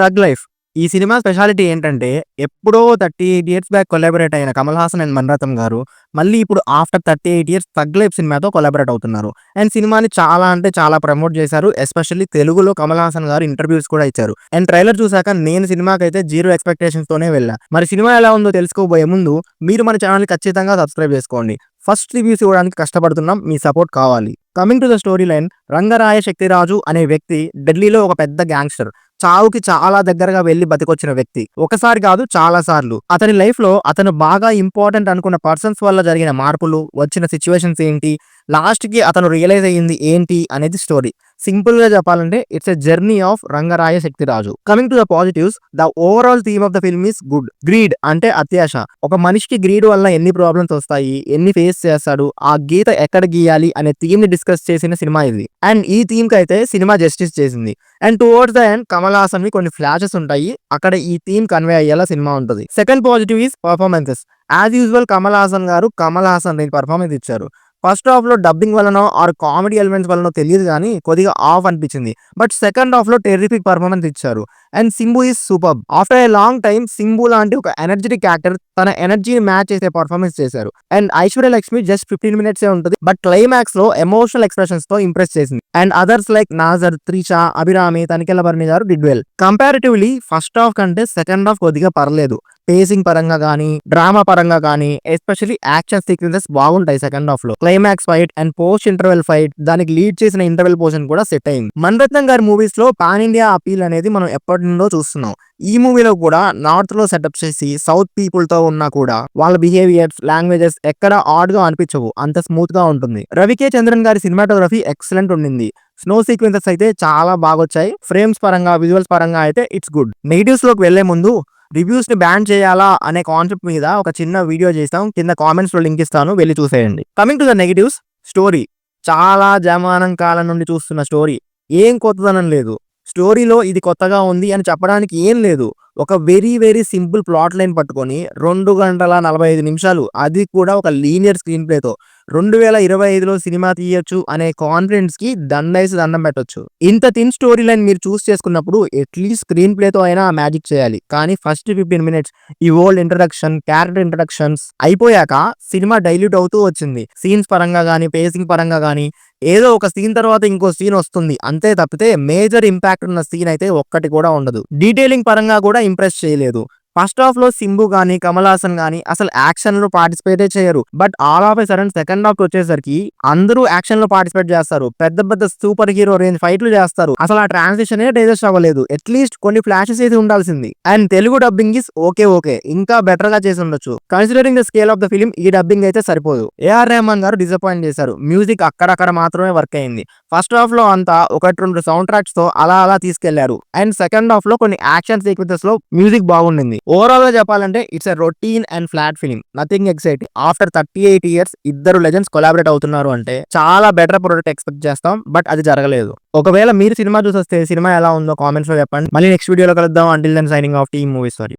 Tug life. ఈ cinema speciality ఏంటంటే, ఎప్పుడో 38 ఇయర్స్ బ్యాక్ కొలాబరేట్ అయిన 'కమల్ హాసన్ అండ్ మణిరత్నం' గారు, మళ్ళీ ఇప్పుడు ఆఫ్టర్ 38 ఇయర్స్ 'థగ్ లైఫ్' సినిమాతో కొలాబరేట్ అవుతున్నారు. అండ్ సినిమాని చాలా అంటే చాలా ప్రమోట్ చేశారు. ఎస్పెషల్లీ తెలుగులో 'కమల్ హాసన్' గారు ఇంటర్వ్యూస్ కూడా ఇచ్చారు. అండ్ ట్రైలర్ చూసాక నేను సినిమాకైతే జీరో ఎక్స్‌పెక్టేషన్స్ తోనే వెళ్ళా. మరి సినిమా ఎలా ఉందో తెలుసుకోబోయే ముందు మీరు మన ఛానల్‌ని ఖచ్చితంగా సబ్స్క్రైబ్ చేసుకోండి. ఫస్ట్ రివ్యూస్ ఇవ్వడానికి కష్టపడుతున్నాం. మీ సపోర్ట్ కావాలి. Coming to the story line, Rangaraya Shaktiraju అనే వ్యక్తి ఢిల్లీలో ఒక పెద్ద గ్యాంగ్‌స్టర్. చావుకి చాలా దగ్గరగా వెళ్లి బతికొచ్చిన వ్యక్తి. ఒకసారి కాదు చాలా సార్లు. అతని లైఫ్ లో అతను బాగా ఇంపార్టెంట్ అనుకున్న పర్సన్స్ వల్ల జరిగిన మార్పులు, వచ్చిన సిచ్యువేషన్స్ ఏంటి, లాస్ట్ కి అతను రియలైజ్ అయ్యింది ఏంటి అనేది స్టోరీ. సింపుల్ గా చెప్పాలంటే it's a journey of Rangaraya Shaktiraju. Coming to the positives, the overall theme of the film is good. Greed అంటే అత్యాశ. ఒక మనిషికి గ్రీడ్ వల్ల ఎన్ని ప్రాబ్లమ్స్ వస్తాయి, ఎన్ని ఫేస్ చేస్తాడు, ఆ గీత ఎక్కడ గీయాలి అనే థీమ్ ని డిస్కస్ చేసిన సినిమా ఇది. అండ్ ఈ థీమ్ కి అయితే సినిమా జస్టిస్ చేసింది. And towards the end Kamal Haasan వి కొన్ని ఫ్లాషెస్ ఉంటాయి. అక్కడ ఈ థీమ్ కన్వే అయ్యేలా సినిమా ఉంటుంది. Second positive is performances. As usual Kamal Haasan garu Kamal Haasan performance ఇచ్చారు. ఫస్ట్ హాఫ్ లో డబ్బింగ్ వలనో ఆర్ కామెడీ ఎలిమెంట్స్ వలనో తెలియదు కానీ కొద్దిగా ఆఫ్ అనిపించింది. బట్ సెకండ్ హాఫ్ లో టెర్రిఫిక్ పర్ఫార్మెన్స్ ఇచ్చారు. And Simbu is super. After a long time Simbu లాంటి ఒక ఎనర్జెటిక్ యాక్టర్ తన ఎనర్జీని మ్యాచ్ చేసే పర్ఫార్మెన్స్ చేశారు. And Aishwarya Lakshmi just 15 minutes ఉంటుంది. బట్ క్లైమాక్స్ లో ఎమోషనల్ ఎక్స్ప్రెషన్స్ తో ఇంప్రెస్ చేసింది. And others like Nassar, Trisha, Abhirami, Tanikella Bharani garu did well. Comparatively first half కంటే సెకండ్ హాఫ్ కొద్దిగా పర్లేదు. పేసింగ్ పరంగా కానీ, డ్రామా పరంగా కానీ, ఎస్పెషల్లీ యాక్షన్ సీక్వెన్సెస్ బాగుంటాయి సెకండ్ హాఫ్ లో. Climax fight and post interval fight, దానికి లీడ్ చేసిన ఇంటర్వెల్ పోర్షన్ కూడా సెట్ అయింది. మణిరత్నం గారి మూవీస్ లో పాన్ ఇండియా అపీల్ అనేది మనం ఎప్పటి నుండో చూస్తున్నాం. ఈ మూవీలో కూడా నార్త్ లో సెటప్ చేసి సౌత్ పీపుల్ తో ఉన్నా కూడా వాళ్ళ బిహేవియర్స్, లాంగ్వేజెస్ ఎక్కడ ఆడ్ గా అనిపించవు. అంత స్మూత్ గా ఉంటుంది. రవికే చంద్రన్ గారి సినిమాటోగ్రఫీ ఎక్సలెంట్ ఉండింది. స్నో సీక్వెన్సెస్ అయితే చాలా బాగొచ్చాయి. ఫ్రేమ్స్ పరంగా, విజువల్స్ పరంగా అయితే ఇట్స్ గుడ్. నెగిటివ్స్ లోకి వెళ్లే ముందు రివ్యూస్ ని బ్యాన్ చేయాలా అనే కాన్సెప్ట్ మీద ఒక చిన్న వీడియో చేస్తాం. కింద కామెంట్స్ లో లింక్ ఇస్తాను, వెళ్ళి చూసేయండి. Coming to the negatives, story చాలా జమానం కాలం నుండి చూస్తున్న స్టోరీ. ఏం కొత్తదనం లేదు. స్టోరీలో ఇది కొత్తగా ఉంది అని చెప్పడానికి ఏం లేదు. ఒక very very simple plot line పట్టుకొని 2 గంటల 45 నిమిషాలు, అది కూడా ఒక లీనియర్ స్క్రీన్ ప్లేతో 2025లో సినిమా తీయొచ్చు అనే కాన్ఫిడెన్స్ కి దండేసి దండం పెట్టొచ్చు. ఇంత థిన్ స్టోరీ లైన్ మీరు చూస్ చేసుకున్నప్పుడు అట్లీస్ట్ స్క్రీన్ ప్లేతో అయినా మ్యాజిక్ చేయాలి. కానీ ఫస్ట్ 15 మినిట్స్ ఈ వరల్డ్ ఇంట్రడక్షన్, క్యారెక్టర్ ఇంట్రడక్షన్స్ అయిపోయాక సినిమా డైల్యూట్ అవుతూ వచ్చింది. సీన్స్ పరంగా కానీ, పేసింగ్ పరంగా కానీ ఏదో ఒక సీన్ తర్వాత ఇంకో సీన్ వస్తుంది అంతే తప్పితే మేజర్ ఇంపాక్ట్ ఉన్న సీన్ అయితే ఒక్కటి కూడా ఉండదు. డీటెయిలింగ్ పరంగా కూడా ఇంప్రెస్ చేయలేదు. ఫస్ట్ హాఫ్ లో సింబు గానీ, కమల్ హాసన్ గానీ అసలు యాక్షన్ లో పార్టిసిపేటే చేయరు. But all of a sudden second half వచ్చేసరికి అందరూ యాక్షన్ లో పార్టిసిపేట్ చేస్తారు. పెద్ద పెద్ద సూపర్ హీరో రేంజ్ ఫైట్లు చేస్తారు. అసలు ఆ ట్రాన్సిషన్ డైజెస్ట్ అవ్వలేదు. అట్లీస్ట్ కొన్ని ఫ్లాషెస్ అయితే ఉండాల్సింది. And Telugu dubbing is okay, ఇంకా బెటర్ గా చేసి ఉండొచ్చు. Considering the scale of the film ఈ డబ్బింగ్ అయితే సరిపోదు. ఏఆర్ రెహమాన్ గారు డిసప్పాయింట్ చేశారు. మ్యూజిక్ అక్కడక్కడ మాత్రమే వర్క్ అయింది. ఫస్ట్ హాఫ్ లో అంతా 1-2 సౌండ్ ట్రాక్స్ తో అలా తీసుకెళ్లారు. అండ్ సెకండ్ హాఫ్ లో కొన్ని యాక్షన్ సీక్వెన్సెస్ లో మ్యూజిక్ బాగుండింది. ఓవరాల్ గా చెప్పాలంటే it's a routine and flat film, nothing exciting. After 38 years ఇద్దరు లెజెండ్స్ కొలాబరేట్ అవుతున్నారు అంటే చాలా బెటర్ ప్రొడక్ట్ ఎక్స్పెక్ట్ చేస్తాం. బట్ అది జరగలేదు. ఒకవేళ మీరు సినిమా చూసొస్తే సినిమా ఎలా ఉందో కామెంట్స్ లో చెప్పండి. మళ్ళీ నెక్స్ట్ వీడియోలో కలుద్దాం. Until then signing off team movies. Sorry.